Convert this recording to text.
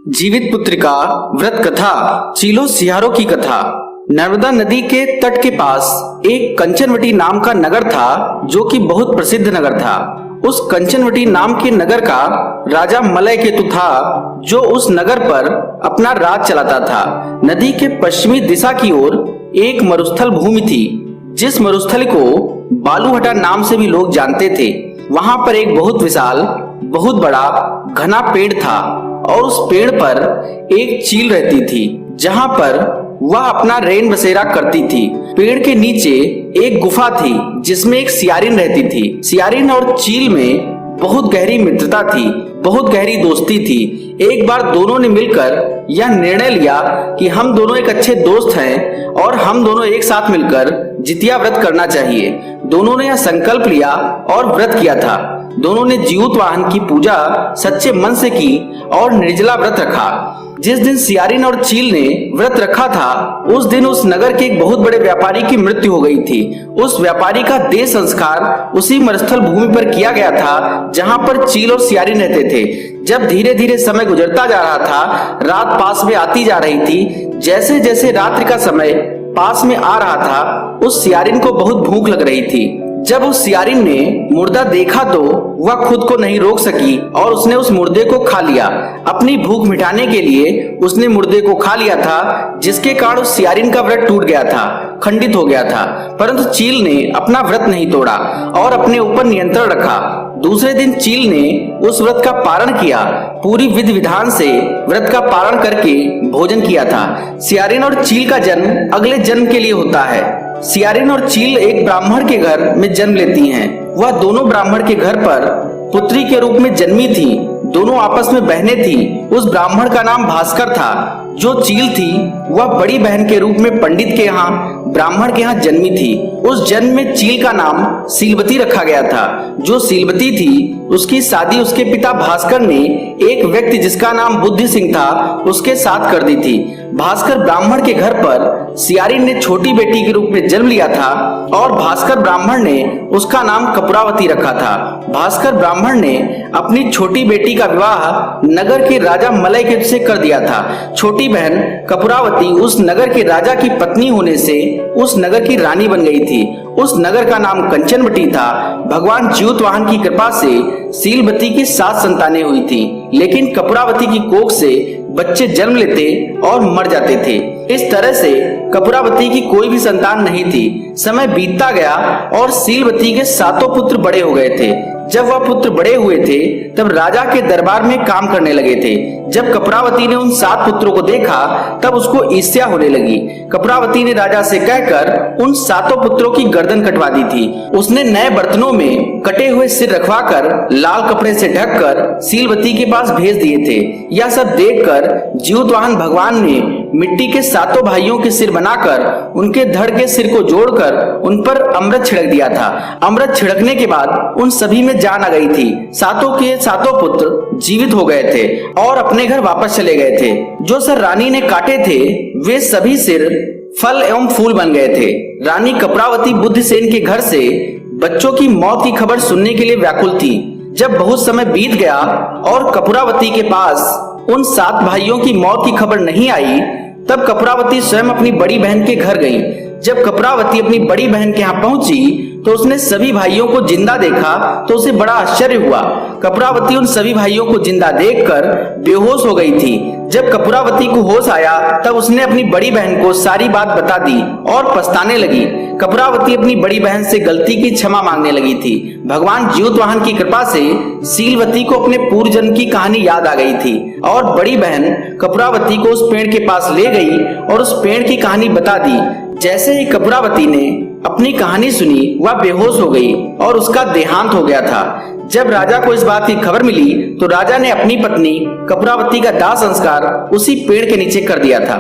जीवित पुत्रिका व्रत कथा। चीलो सियारों की कथा। नर्मदा नदी के तट के पास एक कंचनवटी नाम का नगर था, जो कि बहुत प्रसिद्ध नगर था। उस कंचनवटी नाम के नगर का राजा मलय केतु था, जो उस नगर पर अपना राज चलाता था। नदी के पश्चिमी दिशा की ओर एक मरुस्थल भूमि थी, जिस मरुस्थल को बालूहटा नाम से भी लोग जानते थे। वहां पर एक बहुत विशाल, बहुत बड़ा घना पेड़ था और उस पेड़ पर एक चील रहती थी, जहां पर वह अपना रैन बसेरा करती थी। पेड़ के नीचे एक गुफा थी, जिसमें एक सियारिन रहती थी। सियारिन और चील में बहुत गहरी मित्रता थी, बहुत गहरी दोस्ती थी। एक बार दोनों ने मिलकर यह निर्णय लिया कि हम दोनों एक अच्छे दोस्त हैं और हम दोनों एक साथ मिलकर जितिया व्रत करना चाहिए। दोनों ने यह संकल्प लिया और व्रत किया था। दोनों ने जीवित वाहन की पूजा सच्चे मन से की और निर्जला व्रत रखा। जिस दिन सियारिन और चील ने व्रत रखा था, उस दिन उस नगर के एक बहुत बड़े व्यापारी की मृत्यु हो गई थी। उस व्यापारी का देह संस्कार उसी मरुस्थल भूमि पर किया गया था, जहां पर चील और सियारिन रहते थे। जब धीरे धीरे समय गुजरता जा रहा था, रात पास में आती जा रही थी। जैसे जैसे रात्रि का समय पास में आ रहा था, उस सियारिन को बहुत भूख लग रही थी। जब उस सियारिन ने मुर्दा देखा तो वह खुद को नहीं रोक सकी और उसने उस मुर्दे को खा लिया। अपनी भूख मिटाने के लिए उसने मुर्दे को खा लिया था, जिसके कारण उस सियारिन का व्रत टूट गया था, खंडित हो गया था। परंतु चील ने अपना व्रत नहीं तोड़ा और अपने ऊपर नियंत्रण रखा। दूसरे दिन चील ने उस व्रत का पारण किया। पूरी विधि विधान से व्रत का पारण करके भोजन किया था। सियारिन और चील का जन्म अगले जन्म के लिए होता है। सियारिन और चील एक ब्राह्मण के घर में जन्म लेती हैं। वह दोनों ब्राह्मण के घर पर पुत्री के रूप में जन्मी थी। दोनों आपस में बहनें थी। उस ब्राह्मण का नाम भास्कर था। जो चील थी, वह बड़ी बहन के रूप में पंडित के यहाँ, ब्राह्मण के यहाँ जन्मी थी। उस जन्म में चील का नाम सीलवती रखा गया था। जो सीलवती थी, उसकी शादी उसके पिता भास्कर ने एक व्यक्ति जिसका नाम बुद्धि सिंह था, उसके साथ कर दी थी। भास्कर ब्राह्मण के घर पर सियारिन ने छोटी बेटी के रूप में जन्म लिया था और भास्कर ब्राह्मण ने उसका नाम कपूरावती रखा था। भास्कर ब्राह्मण ने अपनी छोटी बेटी का विवाह नगर के राजा मलय केतु से कर दिया था। छोटी बहन कपूरावती उस नगर के राजा की पत्नी होने से उस नगर की रानी बन गई थी। उस नगर का नाम कंचनवटी था। भगवान जीवित वाहन की कृपा से सीलवती की 7 संतानें हुई थी, लेकिन कपूरावती की कोख से बच्चे जन्म लेते और मर जाते थे। इस तरह से कपूरावती की कोई भी संतान नहीं थी। समय बीतता गया और सीलवती के 7 पुत्र बड़े हो गए थे। जब वह पुत्र बड़े हुए थे, तब राजा के दरबार में काम करने लगे थे। जब कपूरावती ने उन 7 पुत्रों को देखा, तब उसको ईर्ष्या होने लगी। कपूरावती ने राजा से कहकर उन 7 पुत्रों की गर्दन कटवा दी थी। उसने नए बर्तनों में कटे हुए सिर रखवाकर लाल कपड़े से ढककर सीलवती के पास भेज दिए थे। यह सब देखकर जीवित वाहन भगवान ने मिट्टी के 7 भाइयों के सिर बनाकर उनके धड़ के सिर को जोड़कर उन पर अमृत छिड़क दिया था। अमृत छिड़कने के बाद उन सभी में जान आ गई थी। 7 के 7 पुत्र जीवित हो गए थे और अपने घर वापस चले गए थे। जो सर रानी ने काटे थे, वे सभी सिर फल एवं फूल बन गए थे। रानी कपूरावती बुद्धसेन के घर से बच्चों की मौत की खबर सुनने के लिए व्याकुल थी। जब बहुत समय बीत गया और कपूरावती के पास उन 7 भाइयों की मौत की खबर नहीं आई, तब कपूरावती स्वयं अपनी बड़ी बहन के घर गई। जब कपूरावती अपनी बड़ी बहन के यहाँ पहुंची, तो उसने सभी भाइयों को जिंदा देखा तो उसे बड़ा आश्चर्य हुआ। कपूरावती उन सभी भाइयों को जिंदा देखकर बेहोश हो गई थी। जब कपूरावती को होश आया, तब उसने अपनी बड़ी बहन को सारी बात बता दी और पछताने लगी। कपूरावती अपनी बड़ी बहन से गलती की क्षमा मांगने लगी थी। भगवान जीवित वाहन की कृपा से सीलवती को अपने पूर्व जन्म की कहानी याद आ गई थी और बड़ी बहन कपूरावती को उस पेड़ के पास ले गई और उस पेड़ की कहानी बता दी। जैसे ही कपूरावती ने अपनी कहानी सुनी, वह बेहोश हो गई और उसका देहांत हो गया था। जब राजा को इस बात की खबर मिली, तो राजा ने अपनी पत्नी कपूरावती का दाह संस्कार उसी पेड़ के नीचे कर दिया था।